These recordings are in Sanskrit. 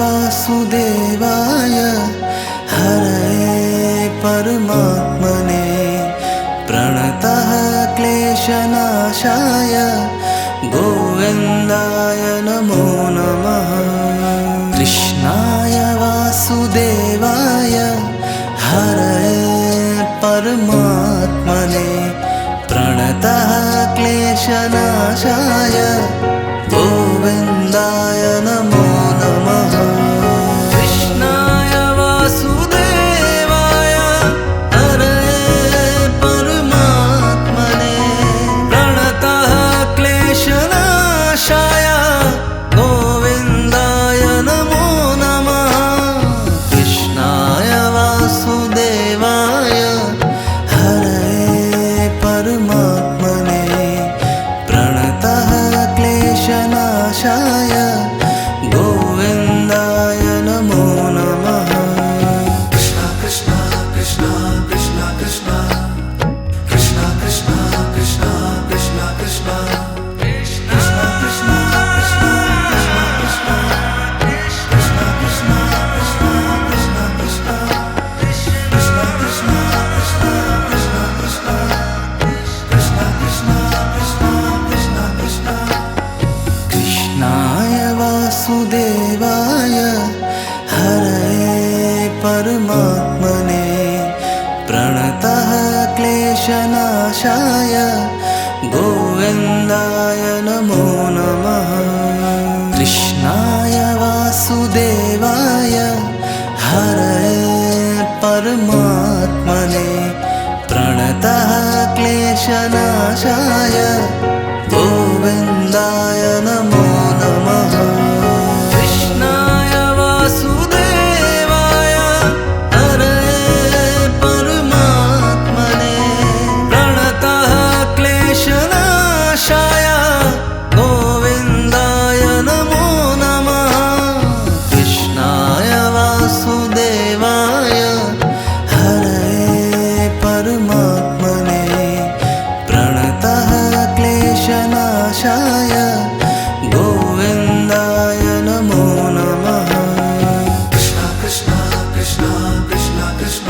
वासुदेवाय हरये परमात्मने प्रणतः क्लेशनाशाय गोविन्दाय नमो नमः। कृष्णाय वासुदेवाय हरये परमात्मने प्रणतः क्लेशनाशाय गोविन्दाय नमो नमः। कृष्णाय वासुदेवाय हरये परमात्मने प्रणतः क्लेशनाशाय गोविन्दाय नमो नमः। कृष्णाय वासुदेवाय हरये परमात्मने प्रणतः क्लेशनाशाय गोविन्दाय नमो नमः। कृष्ण कृष्ण कृष्ण कृष्ण कृष्ण कृष्ण कृष्ण कृष्ण कृष्ण कृष्ण कृष्ण कृष्ण कृष्णाय वासुदेवाय हरये परमात्मने प्रणतः क्लेशनाशाय गोविन्दाय नमो नमः। कृष्णाय वासुदेवाय हरये परमात्मने प्रणतः क्लेशनाशाय गोविन्दाय नमो नमः। कृष्णाय वासुदेवाय हरये परमात्मने प्रणतः क्लेशनाशाय गोविन्दाय नमो नमः। कृष्णाय वासुदेवाय हरये परमात्मने प्रणतः क्लेशनाशाय गोविन्दाय नमो नमः। कृष्ण कृष्ण कृष्ण कृष्ण कृष्ण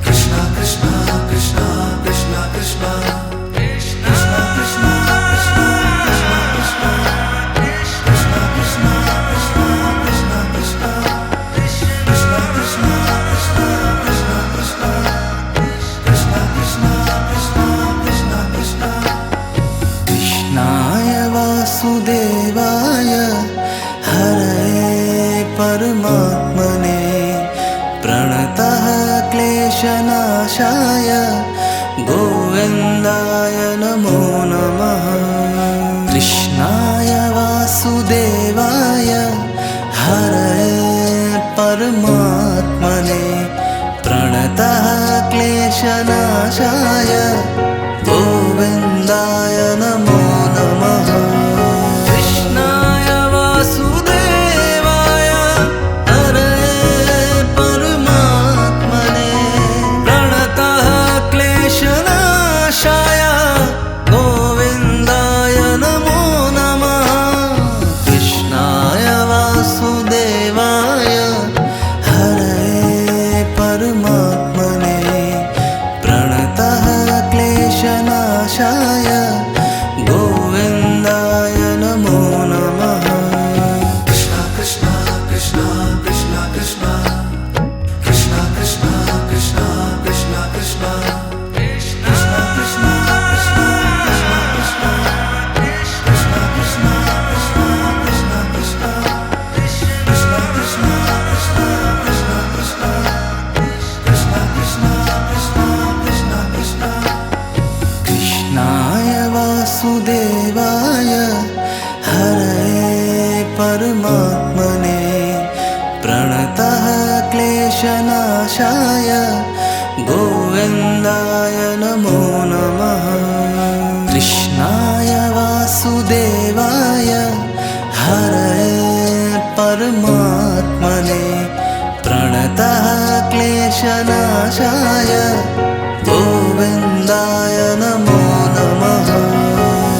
कृष्ण कृष्ण कृष्ण कृष्ण कृष्ण कृष्ण कृष्ण कृष्णाय वासुदेवाय हरये परमात्मने प्रणतः क्लेशनाशाय गोविन्दाय नमो नमः। कृष्णाय वासुदेवाय हरये परमात्मने प्रणतः क्लेशनाशाय गोविन्दाय नमो नमः। कृष्णाय वासुदेवाय हरये परमात्मने प्रणतः क्लेशनाशाय गोविन्दाय नमो नमः। कृष्णाय वासुदेवाय हरये परमात्मने प्रणतः क्लेशनाशाय गोविन्दाय नमो नमः। कृष्ण कृष्ण कृष्ण कृष्ण कृष्ण कृष्ण कृष्ण कृष्ण कृष्ण कृष्ण कृष्ण कृष्ण कृष्णाय वासुदेवाय हरये परमात्मने प्रणतः क्लेशनाशाय गोविन्दाय नमो नमः। कृष्णाय वासुदेवाय हरये परमात्मने प्रणतः क्लेशनाशाय गोविन्दाय नमो नमः।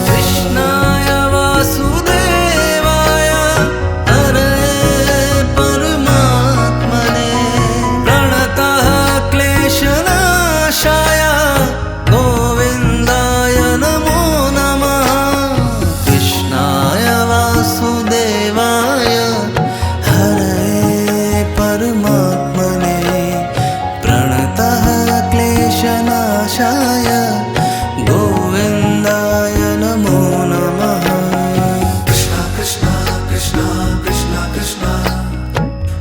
कृष्णाय वासुदेवाय हरये परमात्मने प्रणतः क्लेशनाशाय गोविन्दाय नमो नमः। कृष्णाय वासुदेवाय हरये परमात्मने प्रणतः क्लेशनाशाय गोविन्दाय नमो नमः। कृष्ण कृष्ण कृष्ण कृष्ण कृष्ण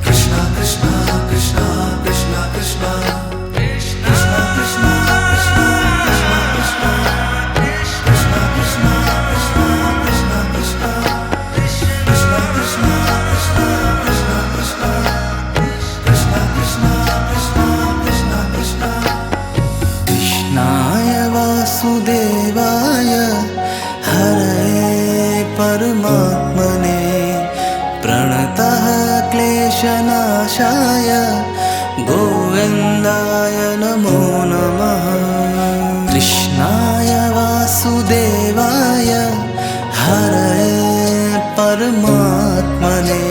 कृष्ण कृष्ण कृष्ण कृष्ण कृष्ण कृष्णाय वासुदेवाय हरये परमात्मने प्रणतः क्लेशनाशाय गोविन्दाय नमो नमः। कृष्णाय वासुदेवाय हरये परमात्मने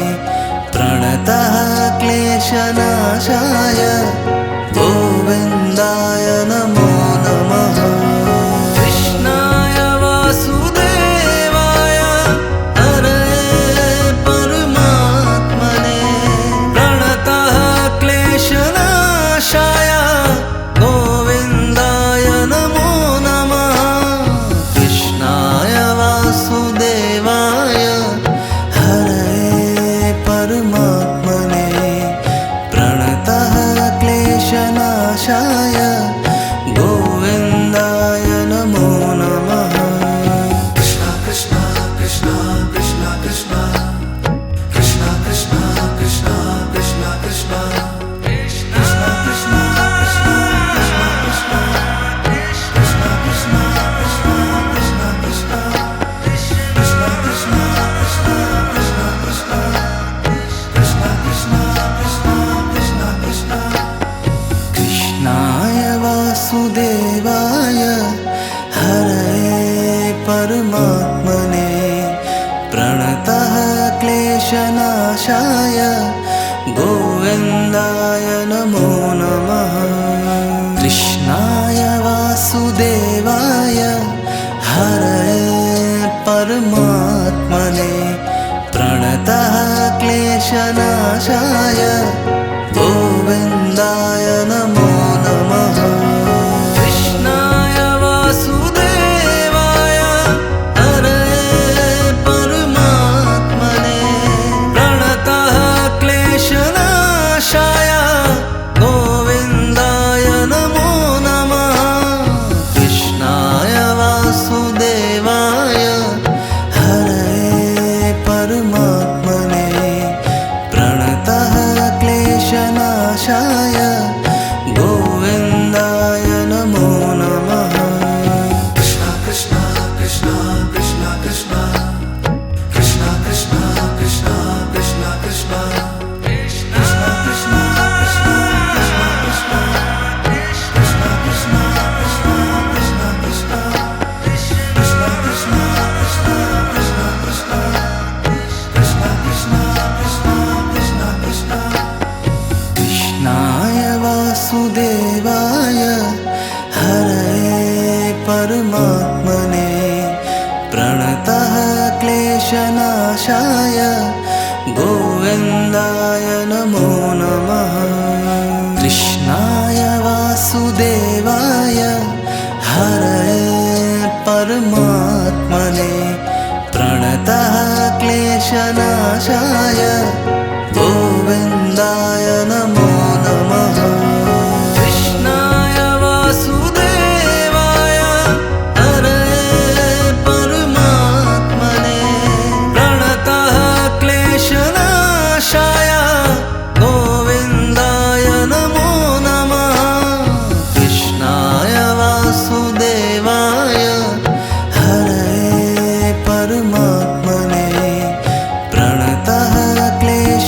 प्रणतः क्लेशनाशाय गोविन्दाय नमो नमः। कृष्णाय वासुदेवाय हरये परमात्मने प्रणतः क्लेशनाशाय गोविन्दाय नमो नमः। कृष्णाय वासुदेवाय हरये परमात्मने प्रणतः क्लेशनाशाय गोविन्दाय नमो नमः। कृष्ण कृष्ण कृष्ण कृष्ण कृष्ण कृष्ण कृष्ण कृष्ण कृष्ण कृष्ण कृष्णाय वासुदेवाय हरये परमात्मने प्रणतः क्लेशनाशाय गोविन्दाय नमो नमः। कृष्णाय वासुदेवाय हरये परमात्मने प्रणतः क्लेशनाशाय गोविन्दाय नमो नमः। कृष्णाय वासुदेवाय हरये परमात्मने प्रणतः क्लेशनाशाय गोविन्दाय नमो नमः। कृष्णाय वासुदेवाय हरये परमात्मने प्रणतः क्लेशनाशाय गोविन्दाय नमो नमः। कृष्ण कृष्ण कृष्ण कृष्ण कृष्ण कृष्ण कृष्ण कृष्ण कृष्ण कृष्ण कृष्णाय वासुदेवाय हरये परमात्मने प्रणतः क्लेशनाशाय गोविन्दाय नमो नमः। कृष्णाय वासुदेवाय हरये परमात्मने प्रणतः क्लेशनाशाय गोविन्दाय नमो नमः। कृष्णाय वासुदेवाय हरये परमात्मने प्रणतः क्लेशनाशाय गोविन्दाय नमो नमः। कृष्णाय वासुदेवाय हरये परमात्मने प्रणतः क्लेश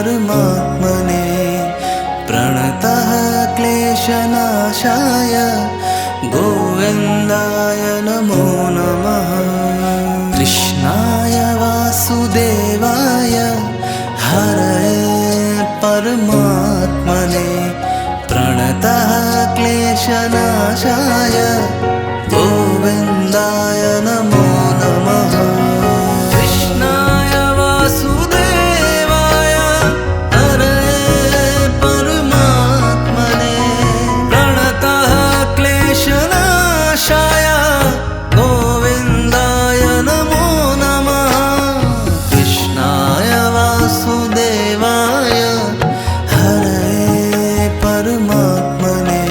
परमात्मने प्रणतः क्लेशनाशाय गोविन्दाय नमो नमः। कृष्णाय वासुदेवाय हरये परमात्मने प्रणतः क्लेशनाशाय गोविन्दाय नमो नमः। कृष्णाय वासुदेवाय हरये परमात्मने प्रणतः क्लेशनाशाय गोविन्दाय नमो नमः। कृष्णाय वासुदेवाय हरये परमात्मने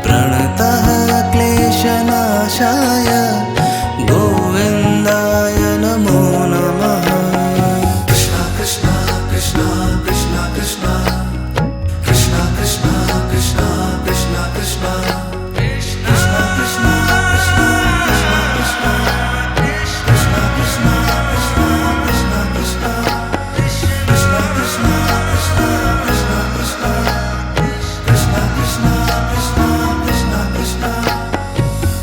प्रणतः क्लेशनाशाय गोविन्दाय नमो नमः। कृष्ण कृष्ण कृष्ण कृष्ण कृष्ण कृष्ण कृष्ण कृष्ण कृष्ण कृष्ण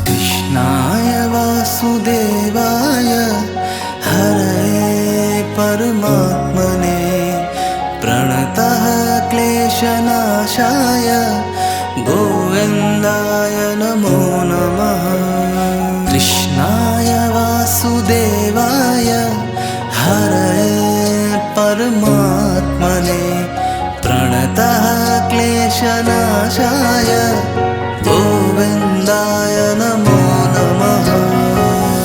कृष्णाय वासुदेवाय हरये परमात्मने प्रणतः क्लेशनाशाय गोविन्दाय नमो नमः। कृष्णाय वासुदेवाय हरये परमात्मने प्रणतः क्लेशनाशाय गोविन्दाय नमो नमः।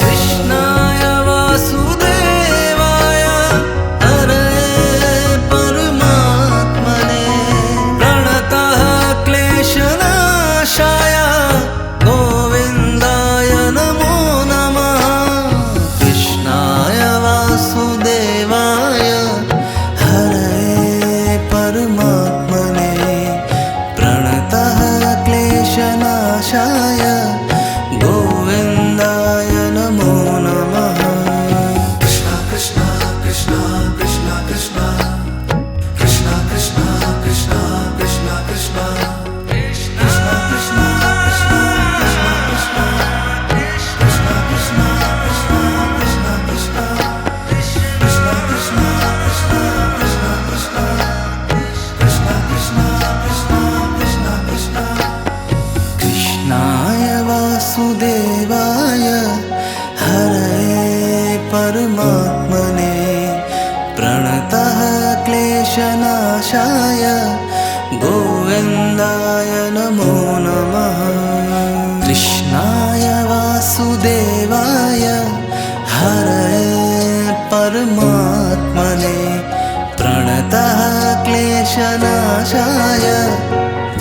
कृष्णाय वासुदेवाय हरये परमात्मने प्रणतः क्लेशनाशाय गोविन्दाय नमो नमः। कृष्णाय वासुदेवाय हरये परमात्मने प्रणतः क्लेशनाशाय गोविन्दाय नमो नमः। कृष्ण कृष्ण कृष्ण कृष्ण कृष्ण कृष्ण कृष्ण कृष्ण कृष्ण कृष्ण कृष्णाय वासुदेवाय हरये परमात्मने प्रणतः क्लेशनाशाय गोविन्दाय नमो नमः। कृष्णाय वासुदेवाय हरये परमात्मने प्रणतः क्लेशनाशाय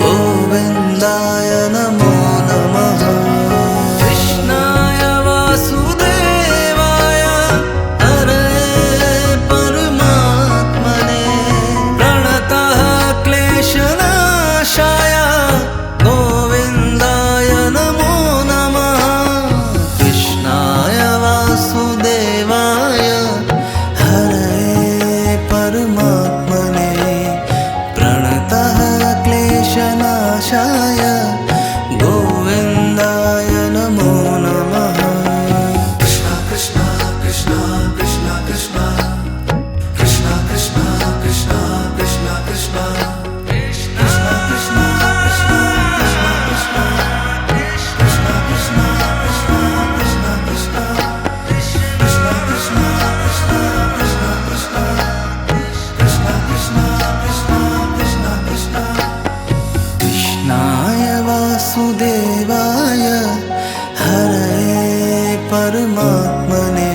गोविन्दाय नमो नमः। कृष्णाय वासुदेवाय हरये परमात्मने प्रणतः क्लेशनाशाय गोविन्दाय नमो नमः। कृष्णाय वासुदेवाय हरये परमात्मने प्रणतः क्लेशनाशाय गोविन्दाय नमो नमः। कृष्ण कृष्ण कृष्ण कृष्ण कृष्ण कृष्ण कृष्ण कृष्ण कृष्ण कृष्ण कृष्णाय वासुदेवाय हरये परमात्मने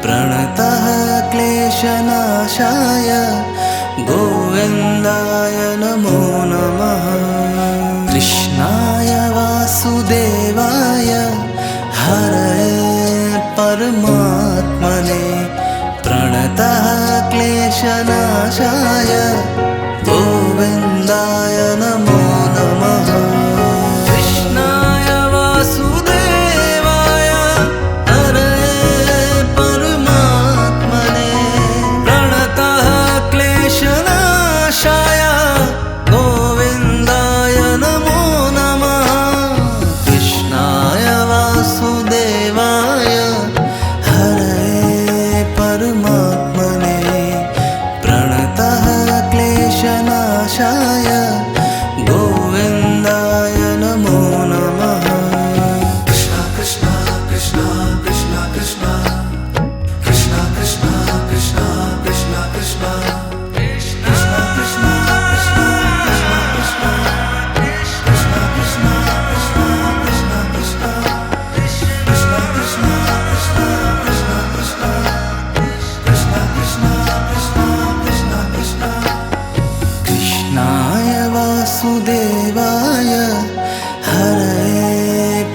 प्रणतः क्लेशनाशाय गोविन्दाय नमो नमः। कृष्णाय वासुदेवाय हरये परमात्मने प्रणतः क्लेशनाशाय गोविन्दाय नमो नमः। कृष्णाय वासुदेवाय हरये परमात्मने प्रणतः क्लेशनाशाय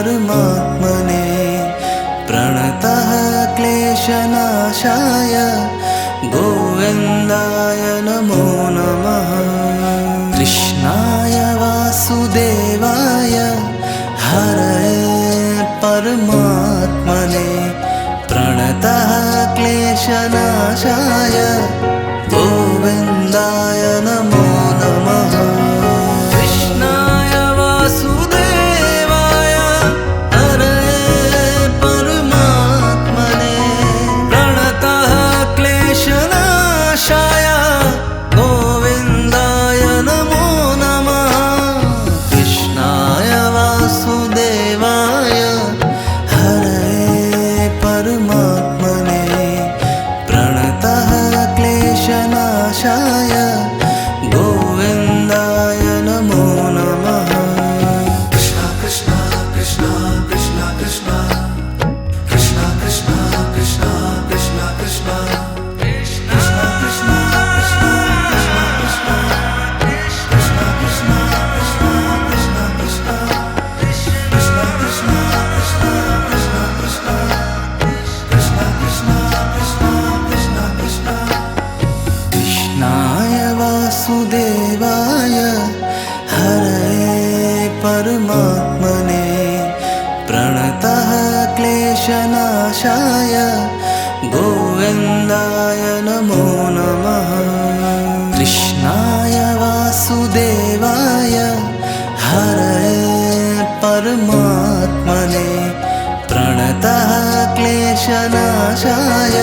परमात्मने प्रणतः क्लेशनाशाय गोविन्दाय नमो नमः। कृष्णाय वासुदेवाय हरये परमात्मने प्रणतः क्लेशनाशाय गोविन्दाय नमो नमः। कृष्णाय वासुदेवाय हरये परमात्मने प्रणतः क्लेशनाशाय गोविन्दाय नमो नमः। कृष्णाय वासुदेवाय हरये परमात्मने प्रणतः क्लेशनाशाय गोविन्दाय नमो नमः। कृष्ण कृष्ण कृष्ण कृष्ण कृष्ण कृष्ण कृष्ण कृष्ण कृष्ण कृष्ण कृष्णाय वासुदेवाय हरये परमात्मने प्रणतः क्लेशनाशाय गोविन्दाय नमो नमः। कृष्णाय वासुदेवाय हरये परमात्मने प्रणतः क्लेशनाशाय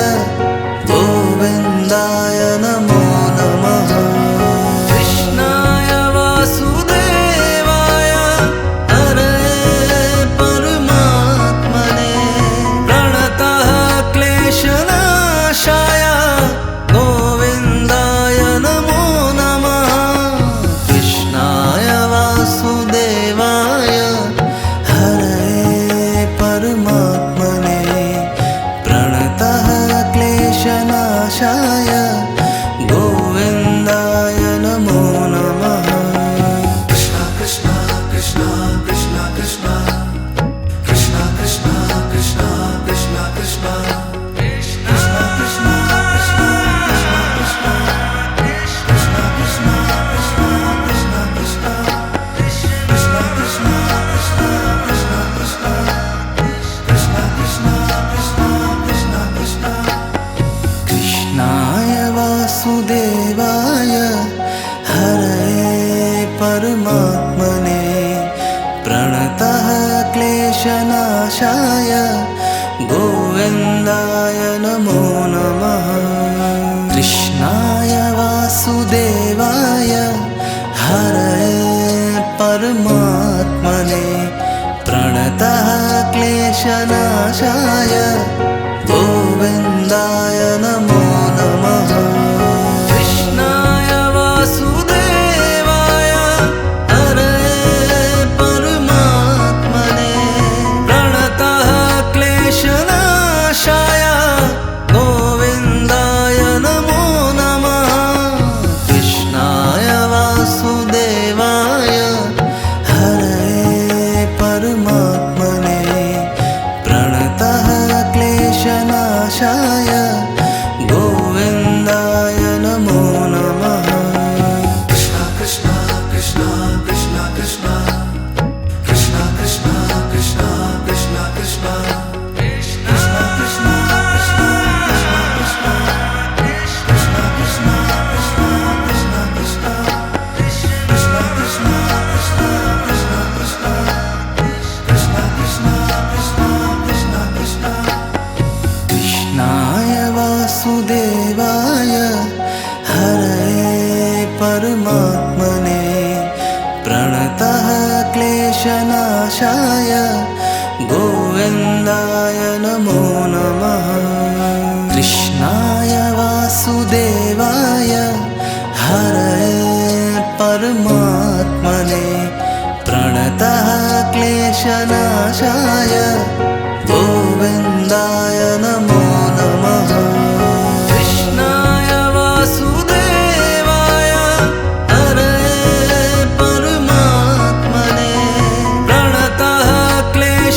गोविन्दाय नमो नमः। कृष्णाय वासुदेवाय हरये परमात्मने प्रणतः क्लेशनाशाय गोविन्दाय नमो नमः। कृष्णाय वासुदेवाय हरये परमात्मने प्रणतः क्लेशनाशाय गोविन्दाय नमो नमः। कृष्ण कृष्ण कृष्ण कृष्ण कृष्ण कृष्ण कृष्ण कृष्ण कृष्ण कृष्ण कृष्णाय वासुदेवाय हरये परमात्मने प्रणतः क्लेशनाशाय गोविन्दाय नमो नमः। कृष्णाय वासुदेवाय हरये परमात्मने प्रणतः क्लेशनाशाय गोविन्दाय नमो नमः। कृष्णाय वासुदेवाय हरये परमात्मने प्रणतः क्लेशनाशाय गोविन्दाय नमो नमः। कृष्णाय वासुदेवाय हरये परमात्मने प्रणतः क्लेशनाशाय गोविन्दाय नमो नमः। कृष्ण कृष्ण कृष्ण कृष्ण कृष्ण कृष्ण कृष्ण कृष्ण कृष्ण कृष्ण कृष्णाय वासुदेवाय हरये परमात्मने प्रणतः क्लेशनाशाय गोविन्दाय नमो नमः। कृष्णाय वासुदेवाय हरये परमात्मने प्रणतः क्लेशनाशाय गोविन्दाय नमो नमः। कृष्णाय वासुदेवाय हरये परमात्मने प्रणतः क्लेशनाशाय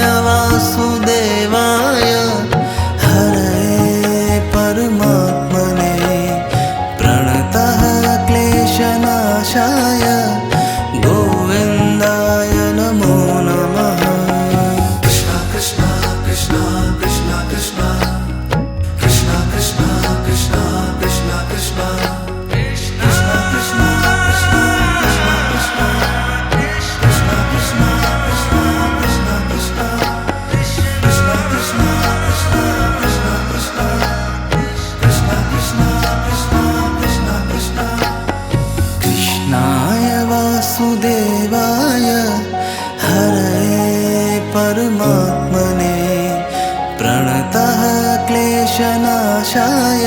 परमात्मने प्रणतः क्लेशनाशाय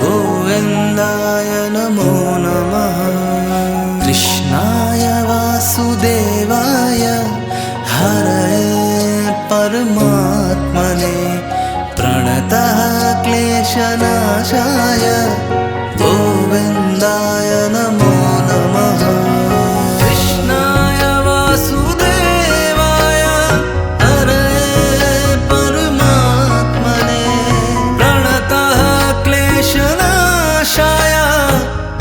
गोविन्दाय नमो नमः। कृष्णाय वासुदेवाय हरये परमात्मने प्रणतः क्लेशनाशाय गोविन्दाय नमो नमः। कृष्णाय वासुदेवाय हरये परमात्मने प्रणतः क्लेशनाशाय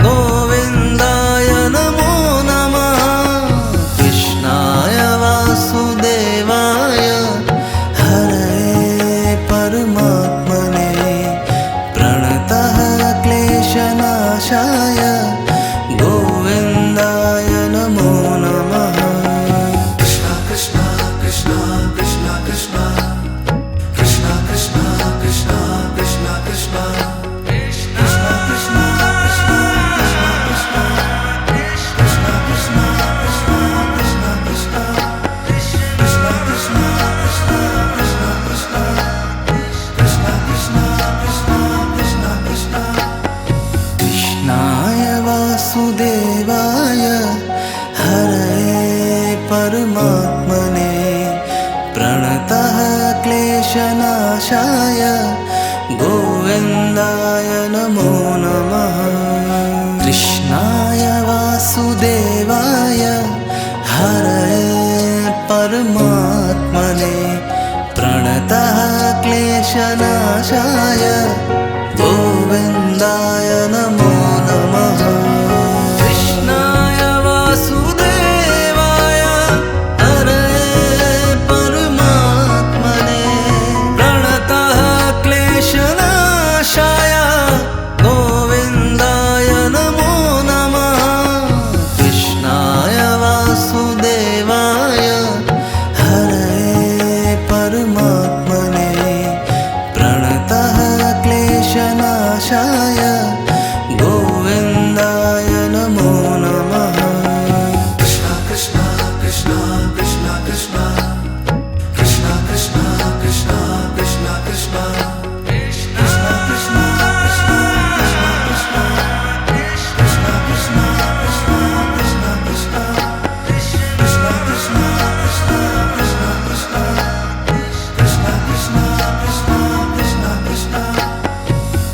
गोविन्दाय नमो नमः। कृष्णाय वासुदेवाय हरये परमात्मने प्रणतः क्लेशनाशाय गोविन्दाय नमो नमः। कृष्ण कृष्ण कृष्ण कृष्ण कृष्ण कृष्ण कृष्ण कृष्ण कृष्ण कृष्ण कृष्ण कृष्ण कृष्णाय वासुदेवाय हरये परमात्मने प्रणतः क्लेशनाशाय गोविन्दाय नमो नमः। कृष्णाय वासुदेवाय हरये परमात्मने प्रणतः क्लेशनाशाय गोविन्दाय नमो नमः। कृष्णाय वासुदेवाय हरये परमात्मने प्रणतः क्लेशनाशाय गोविन्दाय नमो नमः। कृष्णाय वासुदेवाय हरये परमात्मने प्रणतः क्लेशनाशाय गोविन्दाय नमो नमः। कृष्ण कृष्ण कृष्ण कृष्ण कृष्ण कृष्ण कृष्ण कृष्ण कृष्ण कृष्ण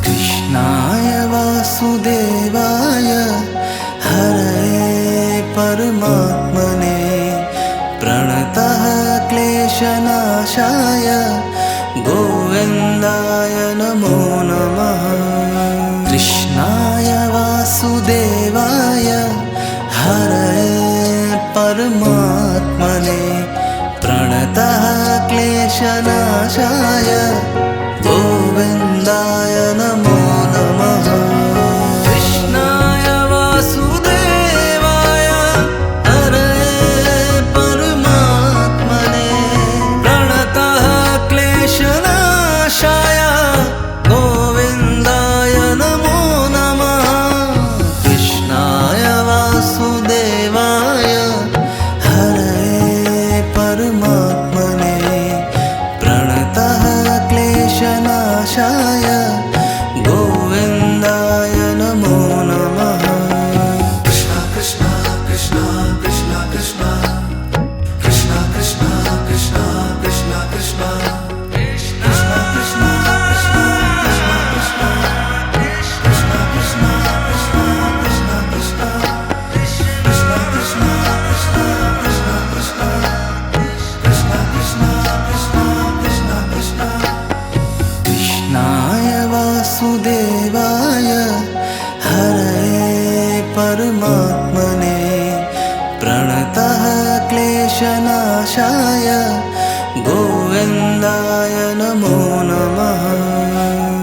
कृष्णाय वासुदेवाय हरये परमात्मने प्रणतः क्लेशनाशाय गोविन्दाय नमो नमः। कृष्णाय वासुदेवाय हरये परमात्मने प्रणतः क्लेशनाशाय गोविन्दाय नमो नमः। कृष्णाय वासुदेवाय हरये परमात्मने प्रणतः क्लेशनाशाय गोविन्दाय नमो नमः। कृष्णाय वासुदेवाय हरये परमात्मने प्रणतः क्लेशनाशाय गोविन्दाय नमो नमः। कृष्ण कृष्ण कृष्ण कृष्ण कृष्ण कृष्ण कृष्ण कृष्ण कृष्ण कृष्ण कृष्णाय वासुदेवाय हरये परमात्मने प्रणतः क्लेशनाशाय गोविन्दाय नमो नमः।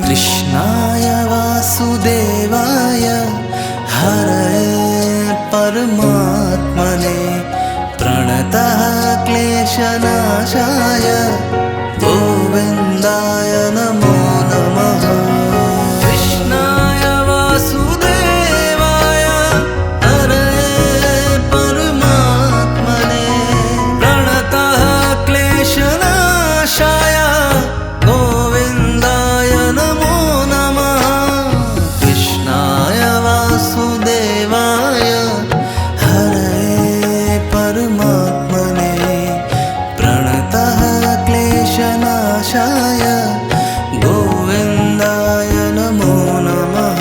कृष्णाय वासुदेवाय हरये परमात्मने प्रणतः क्लेशनाशाय गोविन्दाय नमो नमः। कृष्णाय वासुदेवाय हरये परमात्मने प्रणतः क्लेशनाशाय क्लेशनाशाय गोविन्दाय नमो नमः।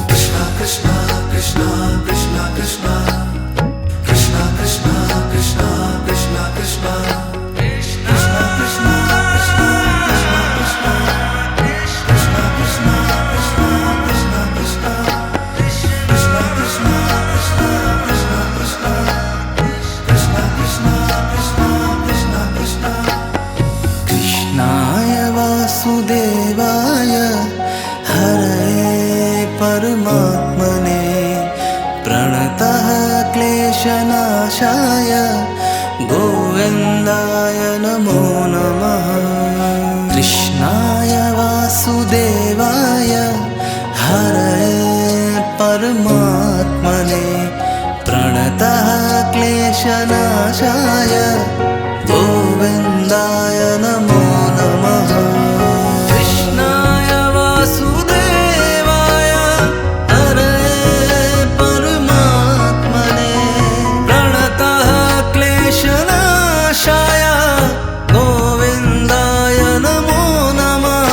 कृष्ण कृष्ण कृष्ण कृष्ण कृष्ण कृष्ण कृष्ण कृष्ण कृष्ण कृष्ण वासुदेवाय हरये परमात्मने प्रणतः क्लेशनाशाय गोविन्दाय नमो नमः। कृष्णाय वासुदेवाय हरये परमात्मने प्रणतः क्लेशनाशाय गोविन्दाय नमो नमः। कृष्णाय वासुदेवाय हरये परमात्मने प्रणतः क्लेशनाशाय गोविन्दाय नमो नमः।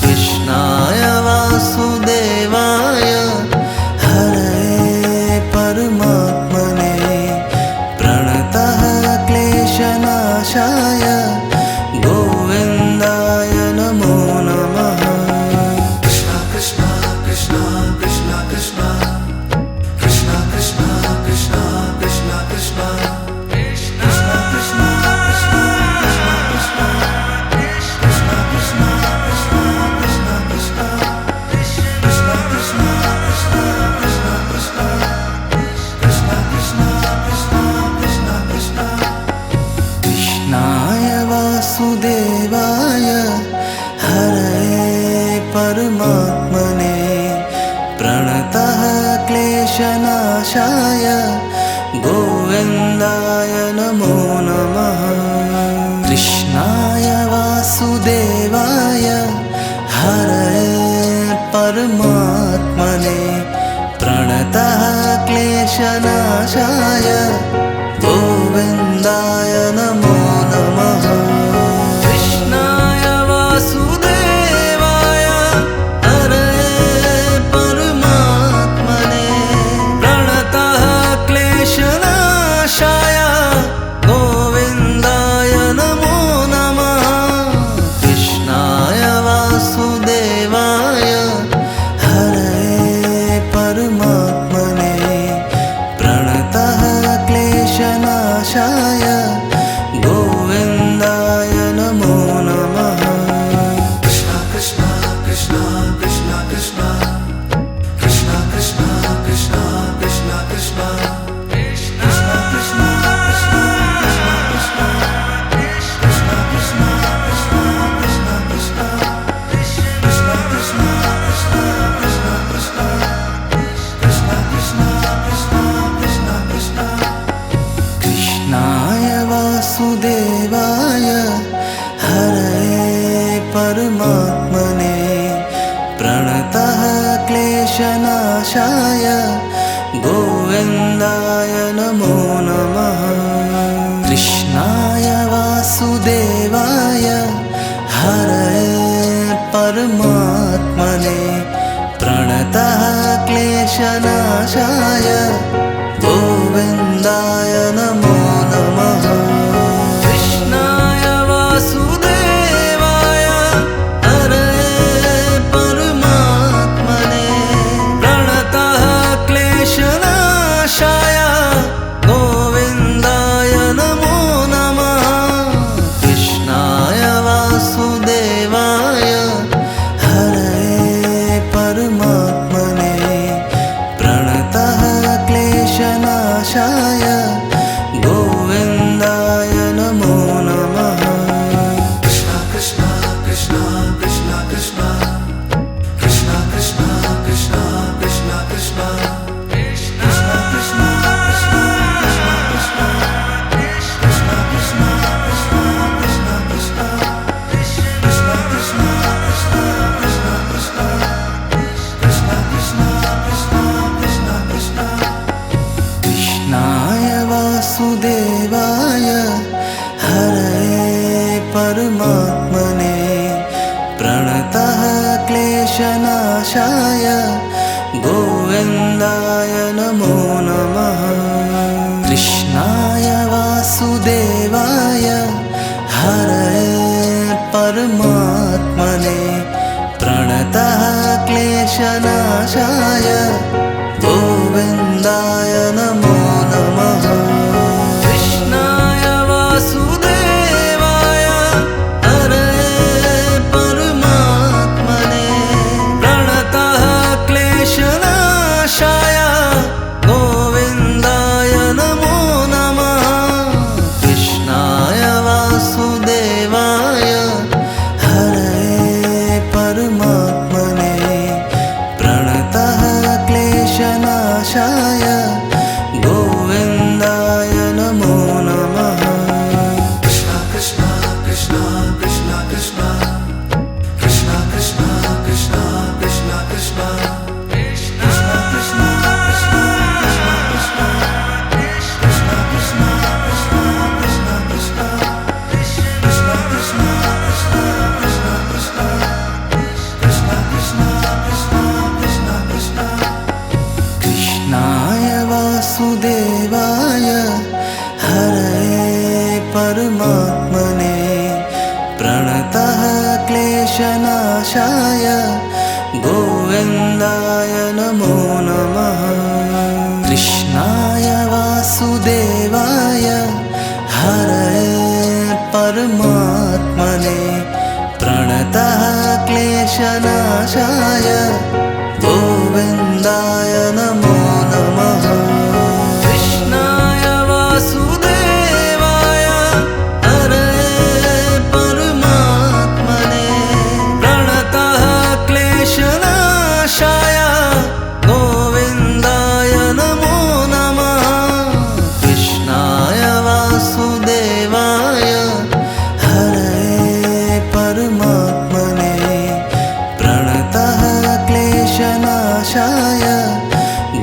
कृष्णाय वासुदेवाय हरये परमात्मने प्रणतः क्लेशनाशाय गोविन्दाय नमो नमः। कृष्ण कृष्ण कृष्ण कृष्ण कृष्ण कृष्ण कृष्ण कृष्ण कृष्ण कृष्ण कृष्णाय वासुदेवाय हरये परमात्मने प्रणतः क्लेशनाशाय गोविन्दाय नमो नमः। कृष्णाय वासुदेवाय हरये परमात्मने प्रणतः क्लेशनाशाय गोविन्दाय नमो नमः। कृष्णाय वासुदेवाय हरये परमात्मने प्रणतः क्लेशनाशाय गोविन्दाय नमो नमः। कृष्णाय वासुदेवाय हरये परमात्मने प्रणतः क्लेशनाशाय गोविन्दाय नमो नमः। कृष्ण कृष्ण कृष्ण कृष्ण कृष्ण कृष्ण कृष्ण कृष्ण कृष्ण कृष्ण कृष्णाय वासुदेवाय हरये परमात्मने प्रणतः क्लेशनाशाय गोविन्दाय नमो नमः। कृष्णाय वासुदेवाय हरये परमात्मने प्रणतः क्लेशनाशाय गोविन्दाय नमो नमः। कृष्णाय वासुदेवाय हरये परमात्मने प्रणतः क्लेशनाशाय गोविन्दाय नमो नमः। कृष्णाय वासुदेवाय हरये परमात्मने प्रणतः क्लेशनाशाय परमात्मने प्रणतः क्लेशनाशाय गोविन्दाय नमो नमः। कृष्णाय वासुदेवाय हरये परमात्मने प्रणतः क्लेशनाशाय गोविन्दाय नमो नमः। कृष्णाय वासुदेवाय हरये परमात्मने प्रणतः क्लेशनाशाय गोविन्दाय नमो नमः। कृष्णाय वासुदेवाय हरये परमात्मने प्रणतः क्लेशनाशाय गोविन्दाय नमो नमः। कृष्ण कृष्ण कृष्ण कृष्ण कृष्ण कृष्ण कृष्ण कृष्ण कृष्ण कृष्ण कृष्णाय वासुदेवाय हरये परमात्मने प्रणतः क्लेशनाशाय गोविन्दाय नमो नमः। कृष्णाय वासुदेवाय हरये परमात्मने प्रणतः क्लेशनाशाय गोविन्दाय नमो नमः। कृष्णाय वासुदेवाय हरये परमात्मने प्रणतः क्लेशनाशाय गोविन्दाय नमो नमः। कृष्णाय वासुदेवाय हरये परमात्मने प्रणतः क्लेशनाशाय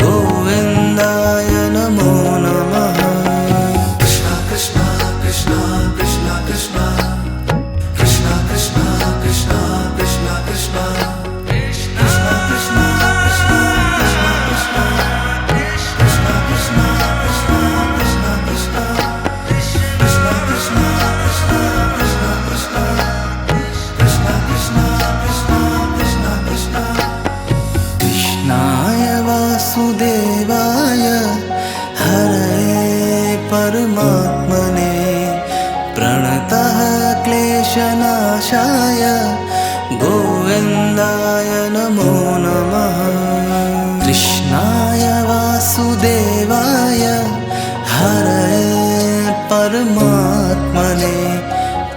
गोविन्दाय नमो नमः। कृष्ण कृष्ण कृष्ण कृष्ण कृष्ण कृष्ण कृष्ण कृष्ण कृष्ण कृष्ण कृष्णाय वासुदेवाय हरये परमात्मने प्रणतः क्लेशनाशाय गोविन्दाय नमो नमः। कृष्णाय वासुदेवाय हरये परमात्मने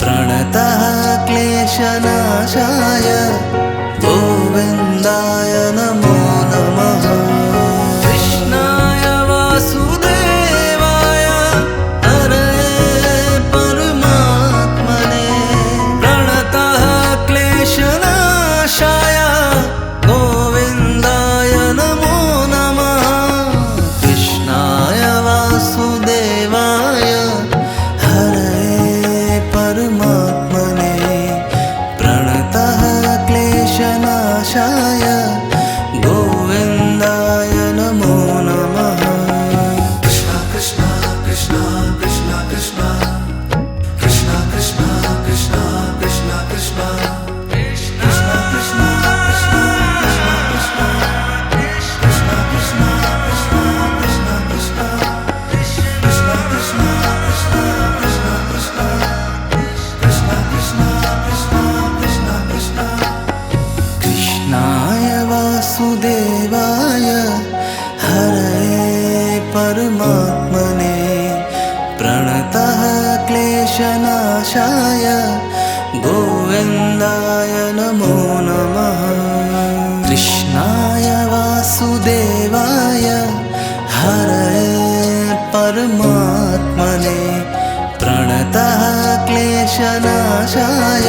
प्रणतः क्लेशनाशाय गोविन्दाय नमो नमः। कृष्णाय वासुदेवाय हरये परमात्मने प्रणतः क्लेशनाशाय गोविन्दाय नमो नमः। कृष्णाय वासुदेवाय हरये परमात्मने प्रणतः क्लेशनाशाय गोविन्दाय नमो नमः। कृष्ण कृष्ण कृष्ण कृष्ण कृष्ण कृष्ण कृष्ण कृष्ण कृष्ण कृष्ण कृष्णाय वासुदेवाय हरये परमात्मने प्रणतः क्लेशनाशाय गोविन्दाय नमो नमः। कृष्णाय वासुदेवाय हरये परमात्मने प्रणतः क्लेशनाशाय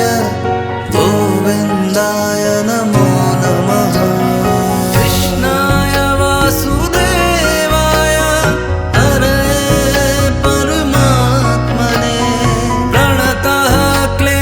गोविन्दाय नमो नमः। कृष्णाय वासुदेवाय हरये परमात्मने प्रणतः क्लेशनाशाय